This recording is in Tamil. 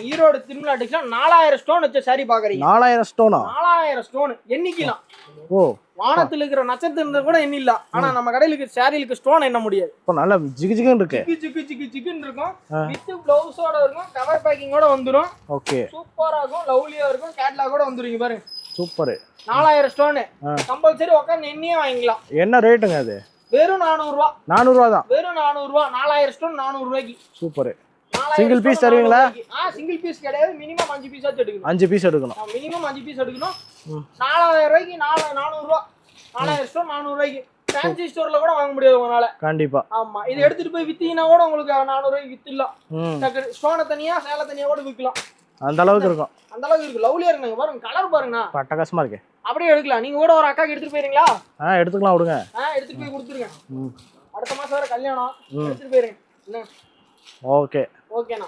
ஈரோடு திருமலா டிஸ்ட்ரிக்ட்ல 4000 ஸ்டோன் வச்ச சாரி பாக்குறீங்க. 4000 ஸ்டோனா? 4000 ஸ்டோன் எண்ணிக்கலாம். ஓ, வானத்துல இருக்கிற நட்சத்திரம் கூட எண்ணிடலாம். ஆனா நம்ம கடையில இருக்க சாரிலுக்கு ஸ்டோன் எண்ண முடியாது. இப்போ நல்லா ஜிகு ஜிகுன்னு இருக்கு. ஜிகுன்னு இருக்கும். வித் ப்ளவுஸோட இருக்கும். கவர் பேக்கிங்கோட வந்துரும். ஓகே, சூப்பரா இருக்கும். லவ்லியா இருக்கும். கேட்லாகோட வந்துருங்க பாருங்க. சூப்பர். 4000 ஸ்டோன் கம்பல்சரி உட்கார்ந்து எண்ணியே வாங்கிக்கலாம். என்ன ரேட்டுங்க அது? வெறும் 400 ரூபாய். 400 ரூபாய் தான். வெறும் 400 ரூபாய். 4000 ஸ்டோன் 400 ரூபாய்க்கு. சூப்பர். சிங்கிள் பீஸ் தருவீங்களா? சிங்கிள் பீஸ் கிடையாது. மினிமம் 5 பீஸ் எடுக்கணும். 5 பீஸ் எடுக்கணும். மினிமம் 5 பீஸ் எடுக்கணும். 4000 ரூபாய்க்கு 400 ரூபாய். 4000 ஸ்டோன் 400 ரூபாய்க்கு. ஃபேன்சி ஸ்டோர்ல கூட வாங்க முடியாது உங்களால. கண்டிப்பா. ஆமா, இது எடுத்துட்டு போய் வித்தீங்கன்னா கூட உங்களுக்கு 400 ரூபாய்க்கு வித்துடலாம். ஸ்டோனை தனியா சேலை தனியா கூட விற்கலாம். அந்த அளவுக்கு இருக்கும். அந்த அளவுக்கு இருக்கு. லவ்லியா இருக்குங்க பாருங்க. கலர் பாருங்க. பட்டகாசமா இருக்கு. அப்படியே எடுக்கலாம். நீங்க கூட ஒரு அக்காக்கு எடுத்துட்டு போயிருங்களா? எடுத்துக்கலாம் விடுங்க. எடுத்துட்டு போய் கொடுத்துருங்க. அடுத்த மாசம் வர கல்யாணம். எடுத்துட்டு போயிருங்க. என்ன? ஓகே. ஓகேண்ணா.